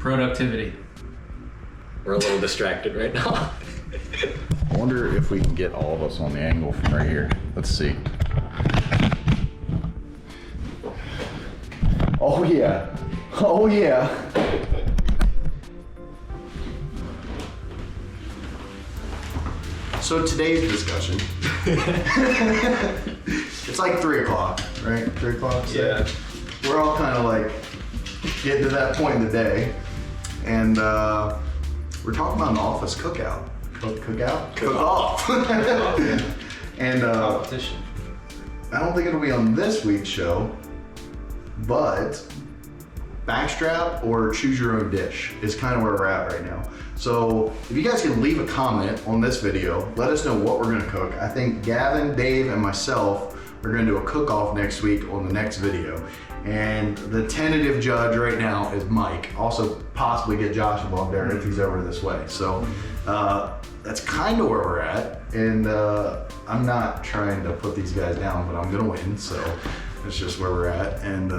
Productivity. We're a little distracted right now. I wonder if we can get all of us on the angle from right here. Let's see. Oh yeah. Oh yeah. So today's discussion, it's like 3 o'clock, right? 3 o'clock? So Yeah. we're all kind of like getting to that point in the day, and we're talking about an office cookout. Cookout? Cook-off. And Competition. I don't think it'll be on this week's show, but backstrap or choose your own dish is kind of where we're at right now. So if you guys can leave a comment on this video, let us know what we're gonna cook. I think Gavin, Dave, and myself are gonna do a cook-off next week on the next video. And the tentative judge right now is Mike. Also possibly get Josh involved there if he's over this way. So that's kind of where we're at. And I'm not trying to put these guys down, but I'm gonna win. So that's just where we're at. And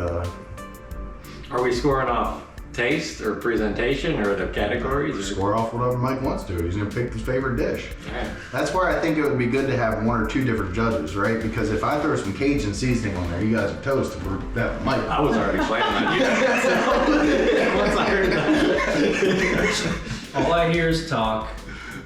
Are we scoring off taste or presentation or the categories? score off whatever Mike wants to. He's gonna pick his favorite dish. Yeah. That's where I think it would be good to have 1 or 2 different judges, right? Because if I throw some Cajun seasoning on there, you guys are toast for that Mike. I was already planning on you guys. Once I heard that. All I hear is talk,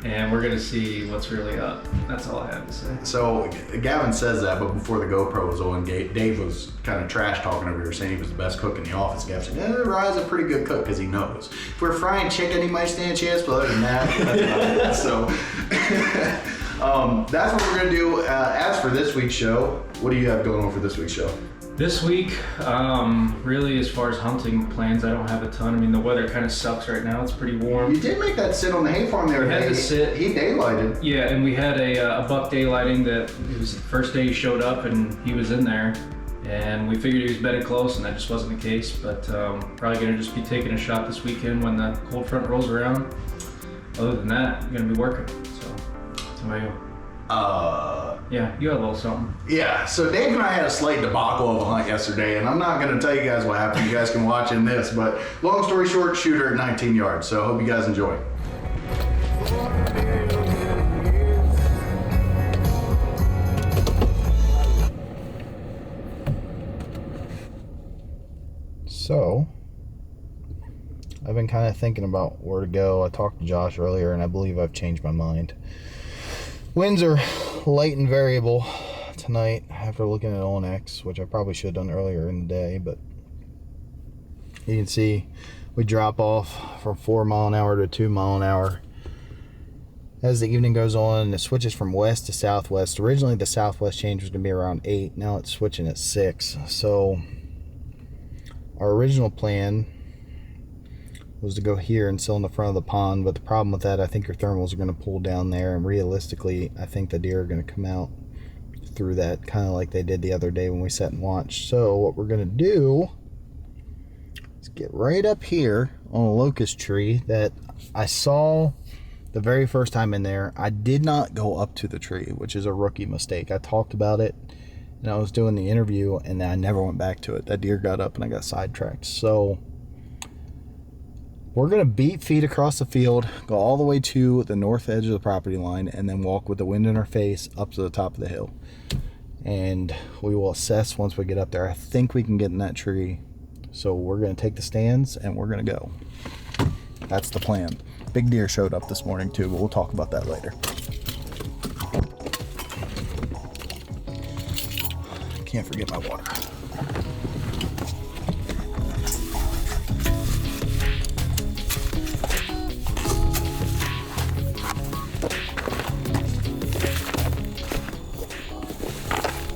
and we're gonna see what's really up. That's all I have to say. So Gavin says that, but before the GoPro was on, Dave was kind of trash talking over here, saying he was the best cook in the office. Gavin said, "Yeah, Rye's a pretty good cook because he knows. If we're frying chicken, he might stand a chance, but other than that, that's about it." So that's what we're gonna do. As for this week's show, what do you have going on for this week's show? This week, really, as far as hunting plans, I don't have a ton. I mean, the weather kind of sucks right now. It's pretty warm. You did make that sit on the hay farm the other We had day. to sit. He daylighted. Yeah, and we had a buck daylighting that it was the first day he showed up and he was in there. And we figured he was bedded close, and that just wasn't the case. But probably gonna just be taking a shot this weekend when the cold front rolls around. Other than that, I'm gonna be working. So, that's how I go. Yeah, you had a little something. Yeah, so Dave and I had a slight debacle of a hunt yesterday, and I'm not going to tell you guys what happened. You guys can watch in this, but long story short, shooter at 19 yards. So I hope you guys enjoy. So, I've been kind of thinking about where to go. I talked to Josh earlier, and I believe I've changed my mind. Winds are light and variable tonight after looking at ONX, which I probably should have done earlier in the day, but you can see we drop off from 4 mile an hour to 2 mile an hour as the evening goes on. It switches from west to southwest. Originally the southwest change was going to be around 8, now it's switching at 6. So our original plan was to go here and sit on the front of the pond, but the problem with that, I think your thermals are going to pull down there, and realistically I think the deer are going to come out through that, kind of like they did the other day when we sat and watched. So what we're going to do is get right up here on a locust tree that I saw the very first time in there. I did not go up to the tree, which is a rookie mistake. I talked about it and I was doing the interview and I never went back to it. That deer got up and I got sidetracked. So we're going to beat feet across the field, go all the way to the north edge of the property line, and then walk with the wind in our face up to the top of the hill. And we will assess once we get up there. I think we can get in that tree. So we're going to take the stands and we're going to go. That's the plan. Big deer showed up this morning too, but we'll talk about that later. Can't forget my water.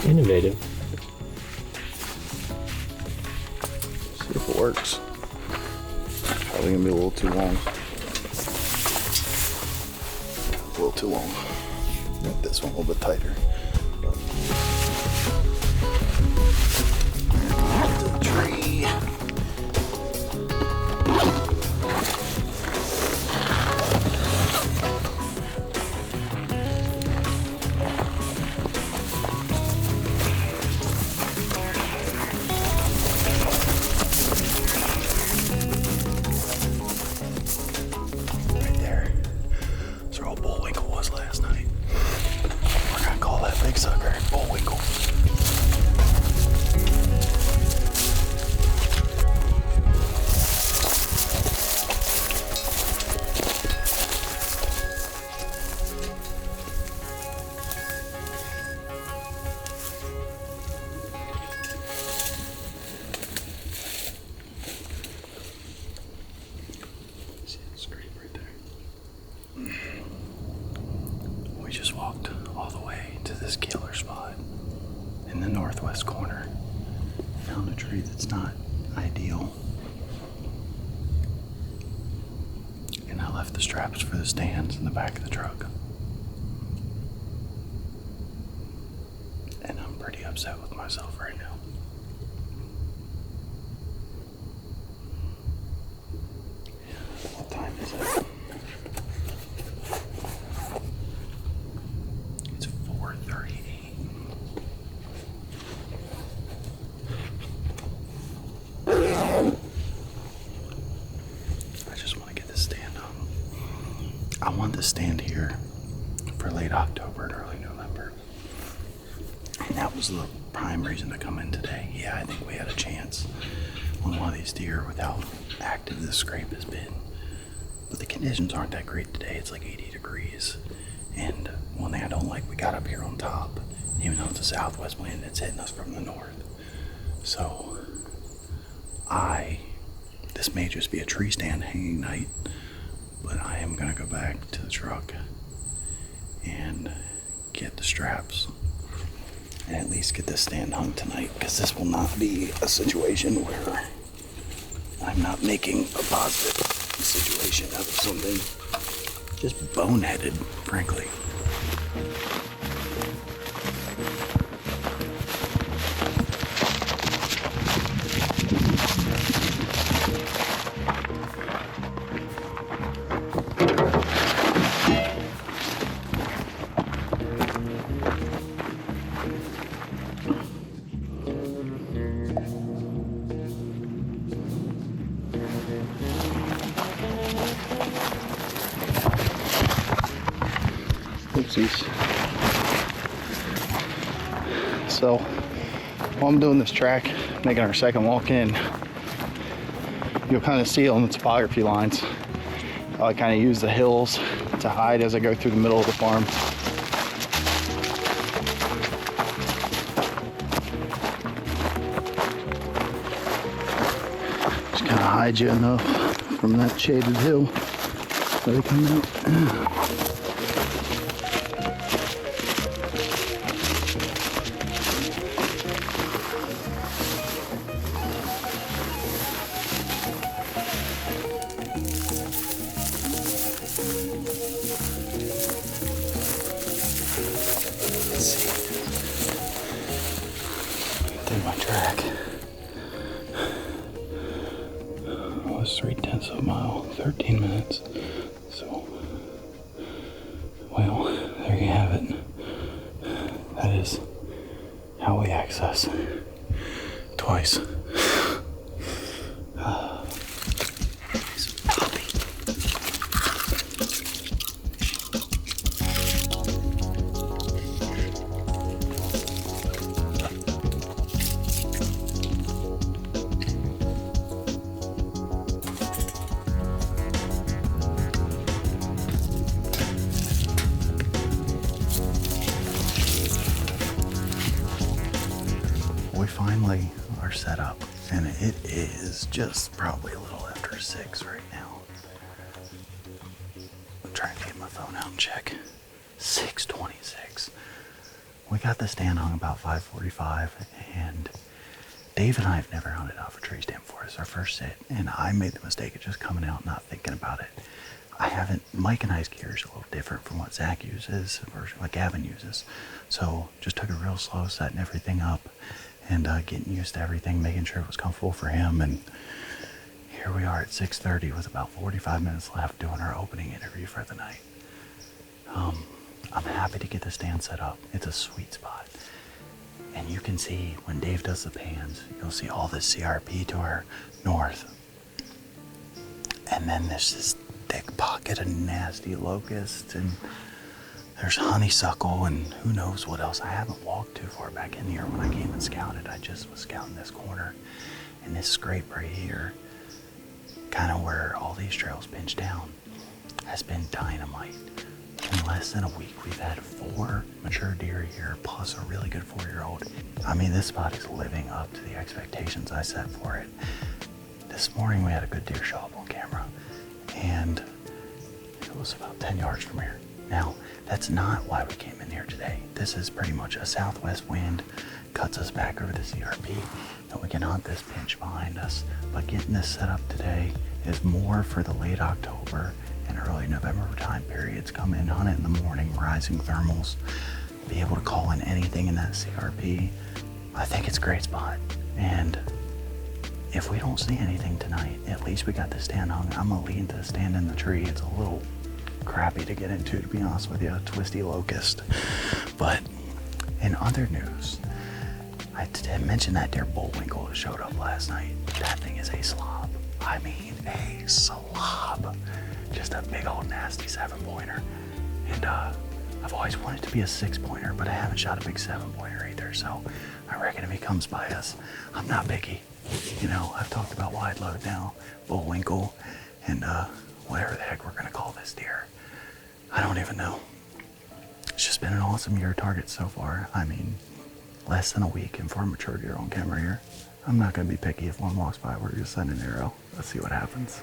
Innovative. See if it works. Probably gonna be a little too long. A little too long. Make this one a little bit tighter. To the tree. what bullwinkle was last night. We're gonna call that big sucker bullwinkle. We just walked all the way to this killer spot in the northwest corner. Found a tree that's not ideal. And I left the straps for the stands in the back of the truck. And I'm pretty upset with myself right now. What time is it? It's 4:38. I just want to get this stand hung. I want to stand here for late October and early November. And that was the prime reason to come in today. Yeah, I think we had a chance on one of these deer with how active this scrape has been. But the conditions aren't that great today. It's like 80 degrees. And one thing I don't like, we got up here on top. Even though it's a southwest wind, it's hitting us from the north. So, this may just be a tree stand hanging night, but I am gonna go back to the truck and get the straps and at least get this stand hung tonight, because this will not be a situation where I'm not making a positive situation out of something just boneheaded, frankly. Oopsies. So, while I'm doing this track, making our second walk in, you'll kind of see on the topography lines, I kind of use the hills to hide as I go through the middle of the farm. Just kind of hide you enough from that shaded hill so they come out. Did my track. It was 3/10 of a mile, 13 minutes. So, well, there you have it. That is how we access twice. We finally are set up, and it is just probably a little after 6 right now. I'm trying to get my phone out and check. 6:26. We got the stand hung about 5:45, and Dave and I have never hunted off a tree stand before. It's our first sit, and I made the mistake of just coming out not thinking about it. Mike and I's gear is a little different from what Zach uses or what Gavin uses. So just took it real slow, setting everything up and getting used to everything, making sure it was comfortable for him. And here we are at 6:30 with about 45 minutes left doing our opening interview for the night. I'm happy to get the stand set up. It's a sweet spot. And you can see when Dave does the pans, you'll see all this CRP to our north. And then there's this thick pocket of nasty locusts, and there's honeysuckle, and who knows what else. I haven't walked too far back in here. When I came and scouted, I just was scouting this corner, and this scrape right here, kind of where all these trails pinch down, has been dynamite. In less than a week, we've had 4 mature deer here, plus a really good 4-year-old. I mean, this spot is living up to the expectations I set for it. This morning, we had a good deer show up on camera, and it was about 10 yards from here. Now, that's not why we came in here today. This is pretty much a southwest wind, cuts us back over the CRP, and we can hunt this pinch behind us. But getting this set up today is more for the late October and early November time periods. Come in, hunt it in the morning, rising thermals, be able to call in anything in that CRP. I think it's a great spot. And if we don't see anything tonight, at least we got the stand hung. I'm gonna lean to the stand in the tree. It's a little crappy to get into, to be honest with you, a twisty locust. But in other news, I did mention that deer bullwinkle that showed up last night. That thing is a slob. I mean, a slob. Just a big old nasty 7-pointer. And I've always wanted to be a 6-pointer, but I haven't shot a big 7-pointer either. So I reckon if he comes by us, I'm not picky. You know, I've talked about wide load now, bullwinkle, and whatever the heck we're gonna call this deer. I don't even know. It's just been an awesome year of targets so far. I mean, less than a week, and for a mature deer on camera here, I'm not gonna be picky. If one walks by, we're just send an arrow. Let's see what happens.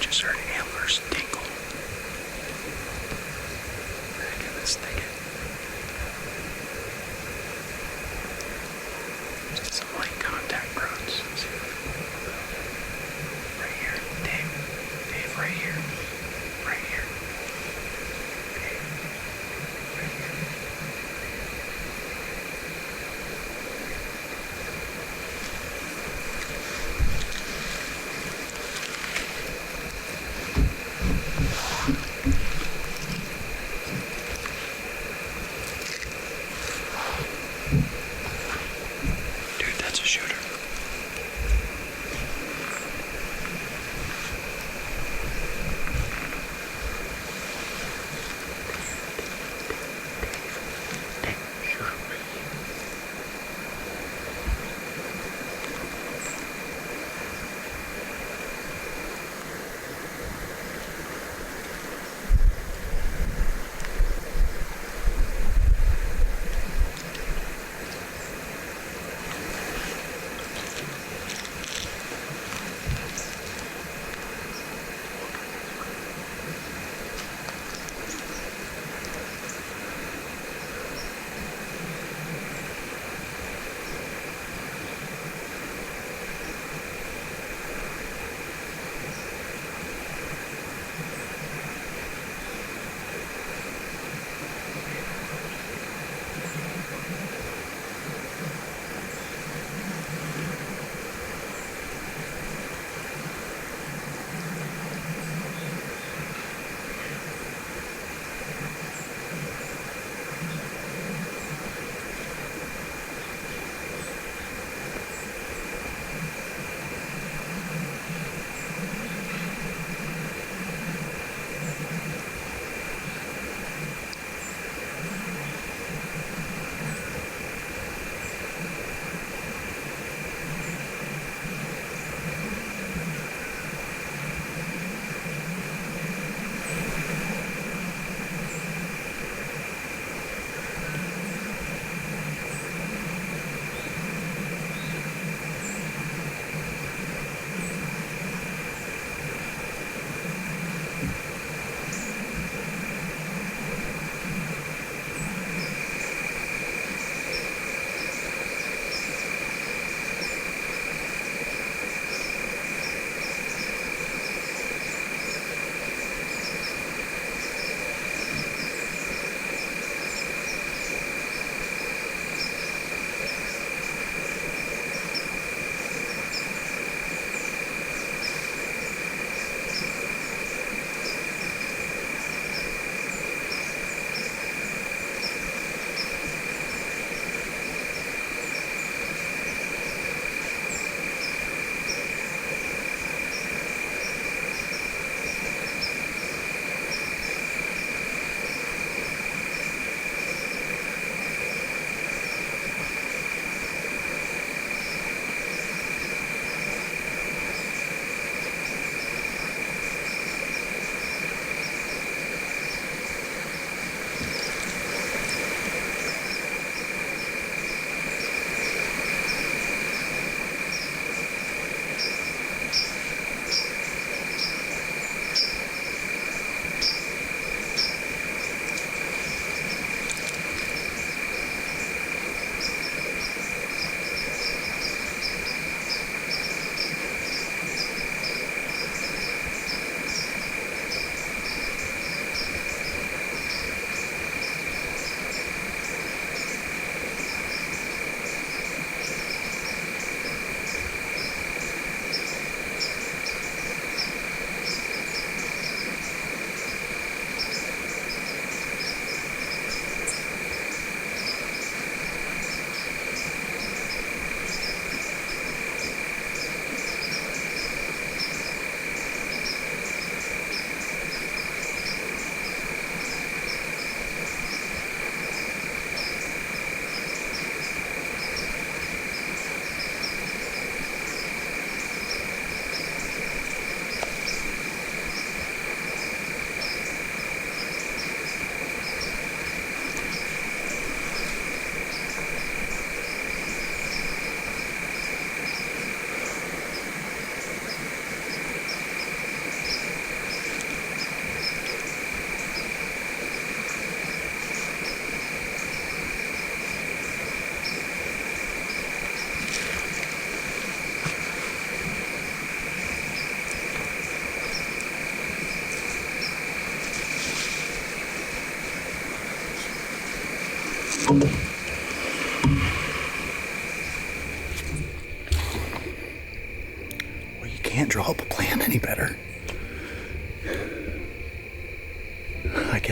Just heard antlers tinkle back in this thicket. Just some light contact grunts. Let's see if we can pull them out. Right here, Dave, right here, right here, Dave, right here.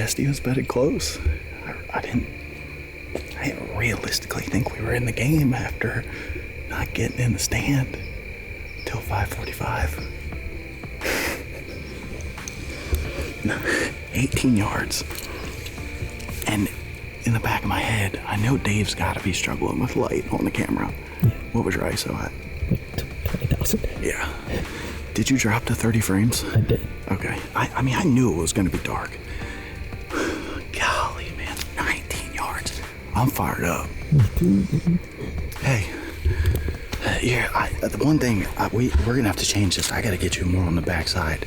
guessed he was bedded close. I didn't realistically think we were in the game after not getting in the stand until 5:45. 18 yards. And in the back of my head, I know Dave's got to be struggling with light on the camera. Yeah. What was Rye so at? 20,000. Yeah. Did you drop to 30 frames? I did. Okay. I mean, I knew it was going to be dark. Golly, man. 19 yards. I'm fired up. Hey. The one thing, we're going to have to change this. I got to get you more on the backside.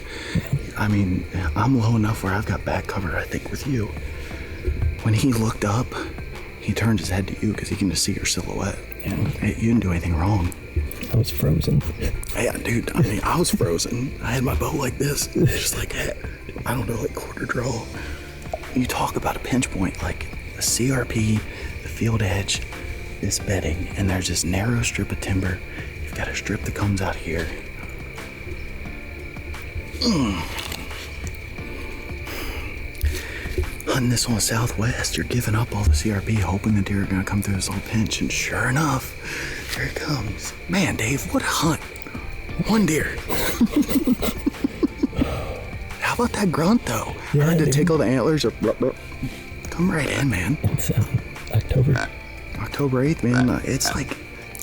I mean, I'm low enough where I've got back cover, I think, with you. When he looked up, he turned his head to you because he can just see your silhouette. Yeah. Hey, you didn't do anything wrong. I was frozen. Yeah, dude, I mean, I was frozen. I had my bow like this, just like, I don't know, like quarter draw. You talk about a pinch point, like a CRP, the field edge, this bedding, and there's this narrow strip of timber. You've got a strip that comes out here. Hunting this on the southwest, you're giving up all the CRP, hoping the deer are gonna come through this little pinch, and sure enough, here it comes. Man, Dave, what a hunt. One deer. How about that grunt, though? Yeah, Heard to dude. tickle the antlers or come right in, man. It's October. October 8th, man. It's like,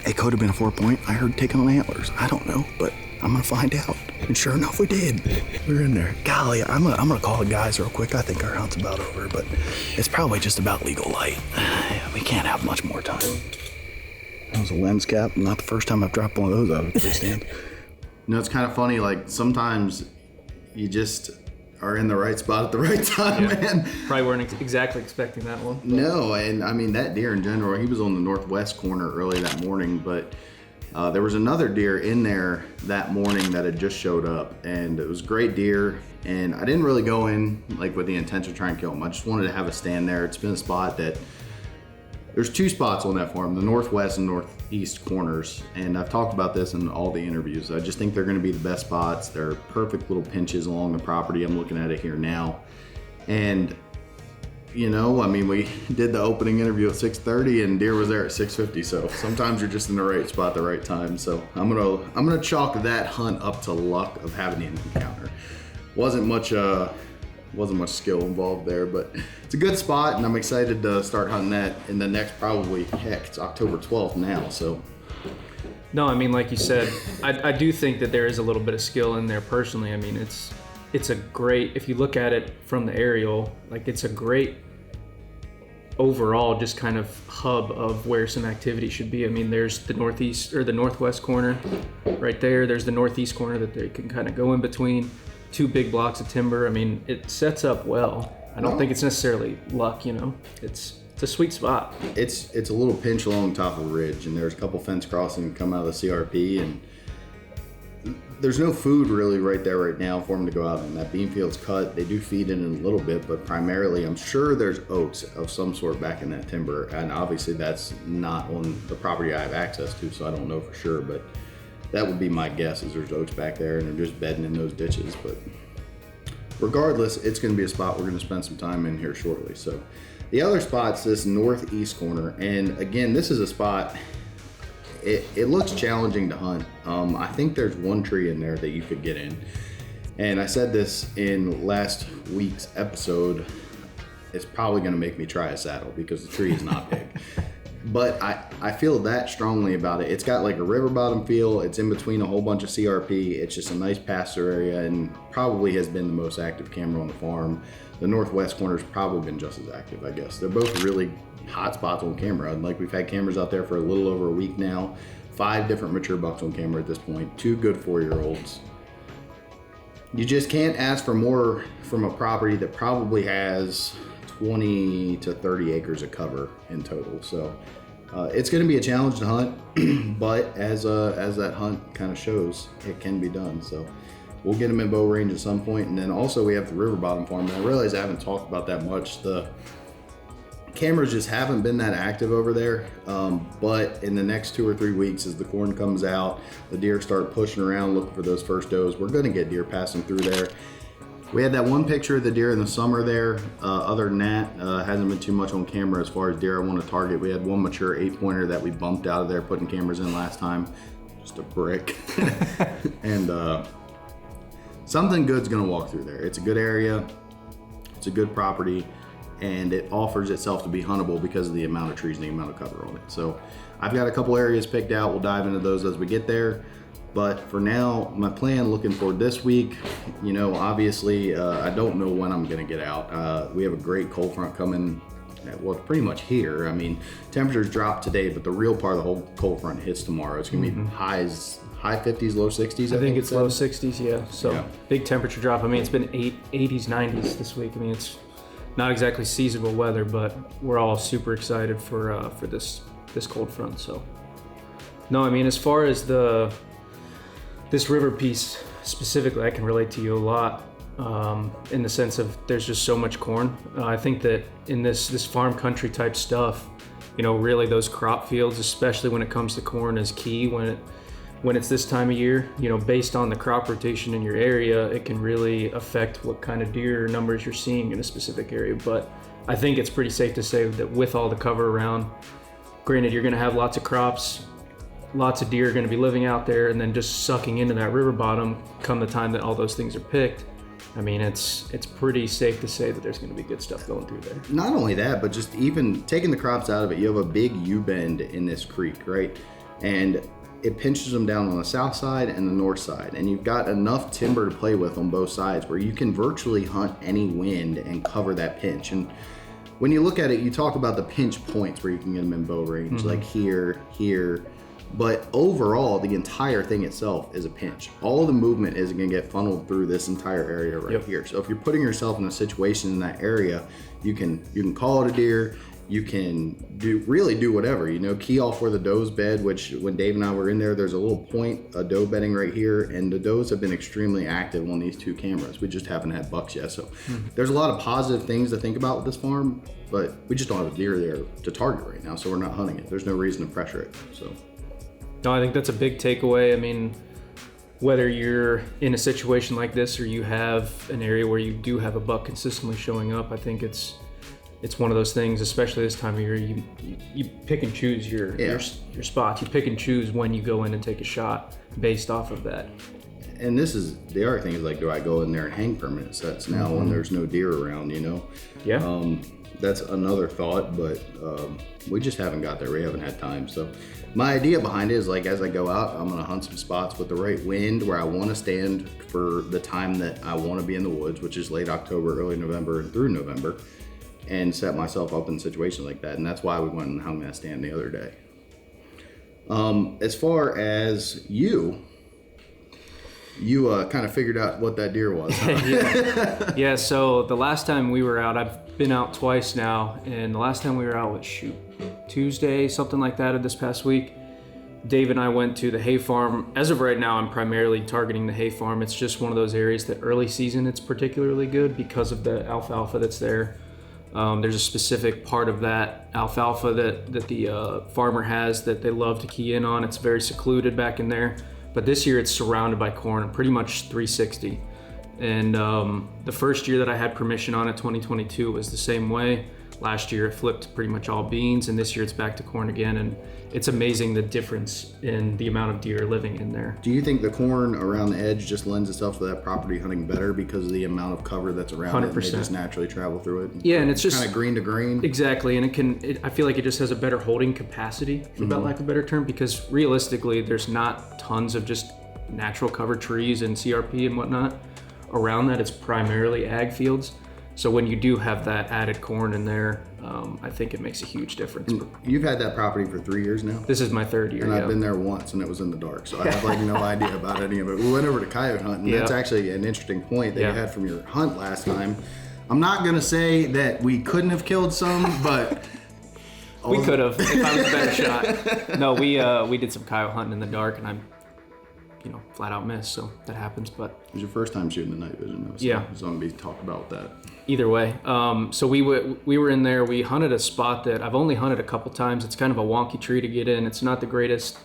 it could have been a 4-point. I heard tickle the antlers. I don't know, but I'm gonna find out. And sure enough, we did. We were in there. Golly, I'm gonna call the guys real quick. I think our hunt's about over, but it's probably just about legal light. We can't have much more time. That was a lens cap. Not the first time I've dropped one of those out of the stand. You know, it's kind of funny, like sometimes you just are in the right spot at the right time, man. Probably weren't exactly expecting that one. No, and I mean, that deer in general, he was on the northwest corner early that morning, but there was another deer in there that morning that had just showed up, and it was a great deer, and I didn't really go in like with the intention to try and kill him. I just wanted to have a stand there. It's been a spot that, there's 2 spots on that farm, the northwest and northeast corners, and I've talked about this in all the interviews. I just think they're gonna be the best spots. They're perfect little pinches along the property. I'm looking at it here now. And you know, I mean, we did the opening interview at 6:30 and deer was there at 6:50. So sometimes you're just in the right spot at the right time. So I'm gonna chalk that hunt up to luck of having an encounter. Wasn't much skill involved there, but it's a good spot, and I'm excited to start hunting that in the next probably, heck, it's October 12th now. So No, I mean, like you said, I do think that there is a little bit of skill in there personally. I mean, it's a great, if you look at it from the aerial, like it's a great overall just kind of hub of where some activity should be. I mean, there's the northeast or the northwest corner right there. There's the northeast corner that they can kind of go in between. 2 big blocks of timber. I mean, it sets up well. I don't think it's necessarily luck, you know. It's a sweet spot. it's a little pinch along top of a ridge, and there's a couple fence crossings come out of the CRP, and there's no food really right there right now for them to go out in. That bean field's cut. They do feed in a little bit, but primarily I'm sure there's oats of some sort back in that timber, and obviously that's not on the property I have access to, so I don't know for sure, but that would be my guess, is there's oats back there and they're just bedding in those ditches. But regardless, it's going to be a spot we're going to spend some time in here shortly. So the other spot's this northeast corner, and again, this is a spot, it looks challenging to hunt. I think there's one tree in there that you could get in, and I said this in last week's episode, it's probably going to make me try a saddle because the tree is not big. But I feel that strongly about it. It's got like a river bottom feel. It's in between a whole bunch of CRP. It's just a nice pasture area, and probably has been the most active camera on the farm. The northwest corner's probably been just as active, I guess. They're both really hot spots on camera. Like, we've had cameras out there for a little over a week now. 5 different mature bucks on camera at this point. 2 good 4-year-olds. You just can't ask for more from a property that probably has 20 to 30 acres of cover in total. So it's going to be a challenge to hunt, but as that hunt kind of shows, it can be done. So we'll get them in bow range at some point. And then also we have the river bottom farm. And I realize I haven't talked about that much. The cameras just haven't been that active over there. But in the next 2 or 3 weeks, as the corn comes out, the deer start pushing around looking for those first does, we're going to get deer passing through there. We had that one picture of the deer in the summer there. Other than that, hasn't been too much on camera as far as deer I want to target. We had one mature 8-pointer that we bumped out of there putting cameras in last time. Just a brick. And something good's gonna walk through there. It's a good area, it's a good property, and it offers itself to be huntable because of the amount of trees and the amount of cover on it. So I've got a couple areas picked out. We'll dive into those as we get there. But for now, my plan looking forward this week, you know, obviously, I don't know when I'm gonna get out. We have a great cold front coming, well, it's pretty much here. I mean, temperatures dropped today, but the real part of the whole cold front hits tomorrow. It's gonna be high 50s, low 60s. I think it's low 60s, yeah. So Yeah. big temperature drop. I mean, it's been 80s, 90s this week. I mean, it's not exactly seasonable weather, but we're all super excited for this cold front. So no, I mean, as far as this river piece specifically, I can relate to you a lot in the sense of there's just so much corn. I think that in this farm country type stuff, you know, really those crop fields, especially when it comes to corn, is key when it's this time of year. You know, based on the crop rotation in your area, it can really affect what kind of deer numbers you're seeing in a specific area. But I think it's pretty safe to say that with all the cover around, granted, you're gonna have lots of crops, lots of deer are going to be living out there and then just sucking into that river bottom come the time that all those things are picked. I mean, it's pretty safe to say that there's going to be good stuff going through there. Not only that, but just even taking the crops out of it, you have a big U-bend in this creek, right? And it pinches them down on the south side and the north side. And you've got enough timber to play with on both sides where you can virtually hunt any wind and cover that pinch. And when you look at it, you talk about the pinch points where you can get them in bow range, like here, but overall, the entire thing itself is a pinch. All the movement is going to get funneled through this entire area right here. So if you're putting yourself in a situation in that area, you can call it a deer. You can really do whatever, you know, key off where the doe's bed, which when Dave and I were in there, there's a little point, a doe bedding right here, and the does have been extremely active on these two cameras. We just haven't had bucks yet. So there's a lot of positive things to think about with this farm, but we just don't have a deer there to target right now. So we're not hunting it. There's no reason to pressure it. So. No, I think that's a big takeaway. I mean, whether you're in a situation like this or you have an area where you do have a buck consistently showing up, I think it's one of those things, especially this time of year, you pick and choose your spots. You pick and choose when you go in and take a shot based off of that. And this is the other thing is like, do I go in there and hang permanent sets now when there's no deer around, you know? Yeah. That's another thought, but we just haven't got there. We haven't had time. So my idea behind it is like, as I go out, I'm gonna hunt some spots with the right wind where I wanna stand for the time that I wanna be in the woods, which is late October, early November, and through November, and set myself up in situations like that. And that's why we went and hung that stand the other day. As far as you kind of figured out what that deer was, huh? Yeah, so the last time we were out, I've been out twice now, and the last time we were out was Tuesday, something like that, of this past week. Dave and I went to the hay farm. As of right now, I'm primarily targeting the hay farm. It's just one of those areas that early season it's particularly good because of the alfalfa that's there. There's a specific part of that alfalfa that the farmer has that they love to key in on. It's very secluded back in there. But this year it's surrounded by corn, pretty much 360. And the first year that I had permission on it, 2022, was the same way. Last year it flipped pretty much all beans, and this year it's back to corn again. And it's amazing the difference in the amount of deer living in there. Do you think the corn around the edge just lends itself to that property hunting better because of the amount of cover that's around 100%. it and they just naturally travel through it? Yeah, and it's just kind of green to green. Exactly, and I feel like it just has a better holding capacity, for lack of a better term, because realistically, there's not tons of just natural cover trees and CRP and whatnot around that. It's primarily ag fields. So when you do have that added corn in there, I think it makes a huge difference. You've had that property for 3 years now? This is my third year. And I've been there once and it was in the dark, so I have like no idea about any of it. We went over to coyote hunt, and that's actually an interesting point that you had from your hunt last time. I'm not gonna say that we couldn't have killed some, but we could have if I was a better shot. No, we did some coyote hunting in the dark, and I'm flat out missed, so that happens. But it was your first time shooting the night vision, though, so there's gonna be talk about that. Either way, so we were in there. We hunted a spot that I've only hunted a couple times. It's kind of a wonky tree to get in. It's not the greatest,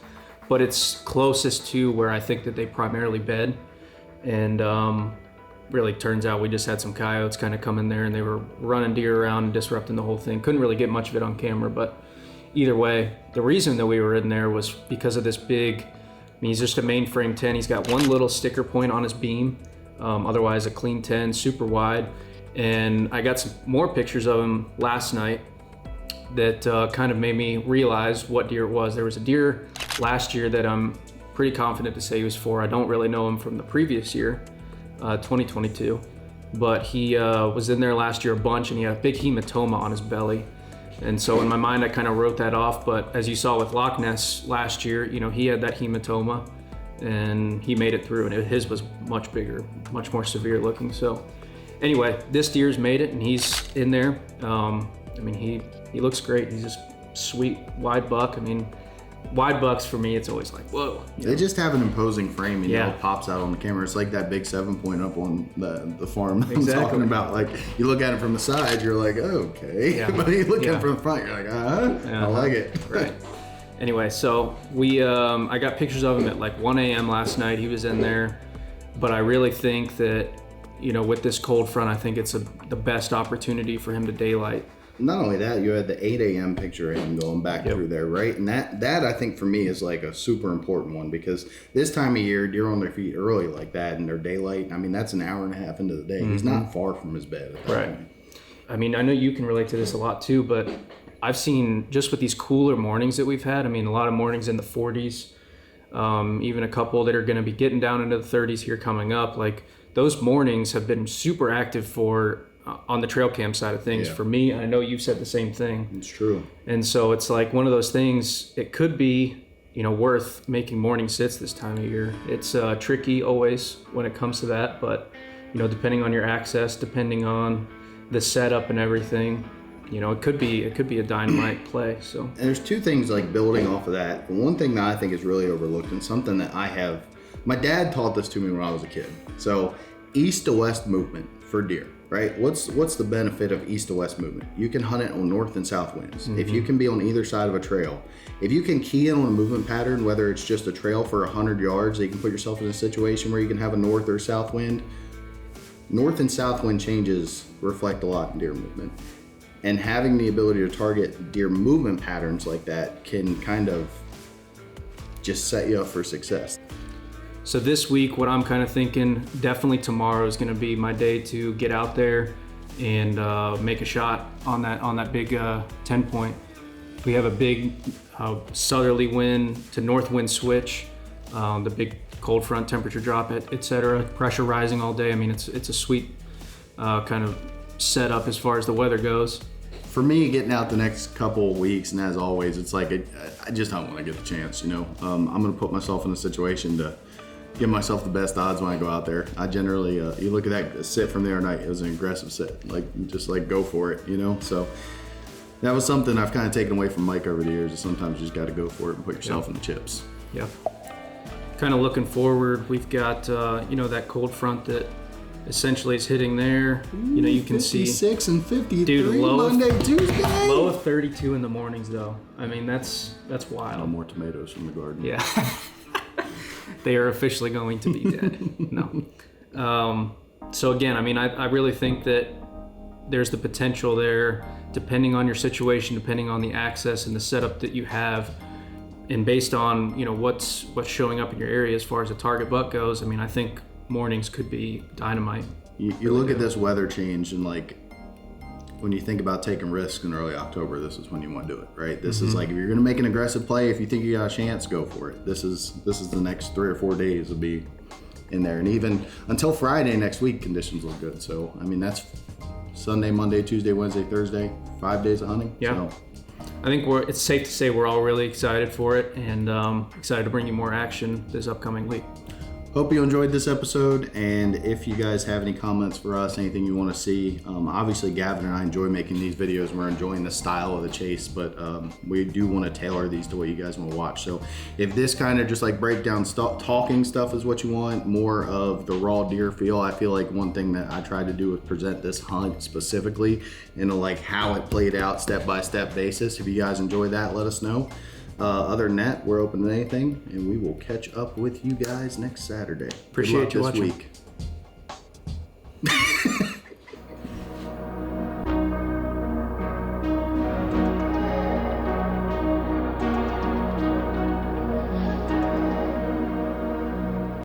but it's closest to where I think that they primarily bed. And really turns out we just had some coyotes kind of come in there and they were running deer around and disrupting the whole thing. Couldn't really get much of it on camera, but either way, the reason that we were in there was because of this big, I mean, he's just a mainframe 10. He's got one little sticker point on his beam, otherwise a clean 10, super wide. And I got some more pictures of him last night that kind of made me realize what deer it was. There was a deer last year that I'm pretty confident to say he was for. I don't really know him from the previous year, 2022, but he was in there last year a bunch, and he had a big hematoma on his belly. And so in my mind, I kind of wrote that off. But as you saw with Loch Ness last year, you know, he had that hematoma and he made it through, and his was much bigger, much more severe looking. So anyway, this deer's made it and he's in there. I mean, he looks great. He's just sweet, wide buck. I mean, wide bucks for me, it's always like, whoa. They just have an imposing frame, and Yeah. it pops out on the camera. It's like that big 7-point up on the farm that Exactly. I'm talking about. Like, you look at it from the side, you're like, okay. Yeah. But you look at Yeah. it from the front, you're like, I like it. Right. Anyway, so I got pictures of him at like 1 a.m. last night. He was in there, but I really think that, you know, with this cold front, I think it's the best opportunity for him to daylight. Not only that, you had the 8 a.m. picture of him going back through there, right? And that I think for me is like a super important one, because this time of year, deer on their feet early like that and their daylight, I mean, that's an hour and a half into the day. Mm-hmm. He's not far from his bed at that Right. point. I mean, I know you can relate to this a lot too, but I've seen just with these cooler mornings that we've had, I mean, a lot of mornings in the 40s, even a couple that are going to be getting down into the 30s here coming up. Like, those mornings have been super active for on the trail cam side of things for me. I know you've said the same thing. It's true. And so it's like one of those things, it could be, you know, worth making morning sits this time of year. It's tricky always when it comes to that, but, you know, depending on your access, depending on the setup and everything, you know, it could be a dynamite play. So And there's two things like building off of that. One thing that I think is really overlooked, and something that my dad taught this to me when I was a kid. So east to west movement for deer, right? What's the benefit of east to west movement? You can hunt it on north and south winds. If you can be on either side of a trail, if you can key in on a movement pattern, whether it's just a trail for 100 yards, you can put yourself in a situation where you can have a north or south wind. North and south wind changes reflect a lot in deer movement. And having the ability to target deer movement patterns like that can kind of just set you up for success. So this week, what I'm kind of thinking, definitely tomorrow is going to be my day to get out there and make a shot on that big 10 point. We have a big southerly wind to north wind switch, the big cold front, temperature drop, etc. Pressure rising all day. I mean, it's a sweet kind of setup as far as the weather goes. For me, getting out the next couple of weeks, and as always, it's like I just don't want to get the chance, you know. I'm going to put myself in a situation to give myself the best odds when I go out there. I generally, you look at that sit from the other night, it was an aggressive sit. Like, just like go for it, you know? So that was something I've kind of taken away from Mike over the years, is sometimes you just got to go for it and put yourself in the chips. Yep. Kind of looking forward, we've got, you know, that cold front that essentially is hitting there. You know, you can see 56 and 53 Dude, low of- Monday, Tuesday. low of 32 in the mornings though. I mean, that's No wild. more tomatoes from the garden. Yeah. They are officially going to be dead. No. So again, I mean, I really think that there's the potential there, depending on your situation, depending on the access and the setup that you have, and based on, you know, what's showing up in your area as far as a target buck goes. I mean, I think mornings could be dynamite. You look at this weather change, and like, when you think about taking risks in early October, this is when you want to do it, right? This is like, if you're going to make an aggressive play, if you think you got a chance, go for it. This is the next 3 or 4 days will be in there, and even until Friday next week, conditions look good. So I mean, that's Sunday, Monday, Tuesday, Wednesday, Thursday, 5 days of hunting. Yeah. So, I think it's safe to say we're all really excited for it, and excited to bring you more action this upcoming week. hope you enjoyed this episode, and if you guys have any comments for us, anything you want to see, obviously Gavin and I enjoy making these videos. We're enjoying the style of the chase, but we do want to tailor these to what you guys want to watch. So if this kind of just like breakdown talking stuff is what you want, more of the raw deer feel, I feel like one thing that I tried to do was present this hunt specifically in a like how it played out step-by-step basis. If you guys enjoy that, let us know. Other than that, we're open to anything, and we will catch up with you guys next Saturday. Appreciate Good luck you this watching. week.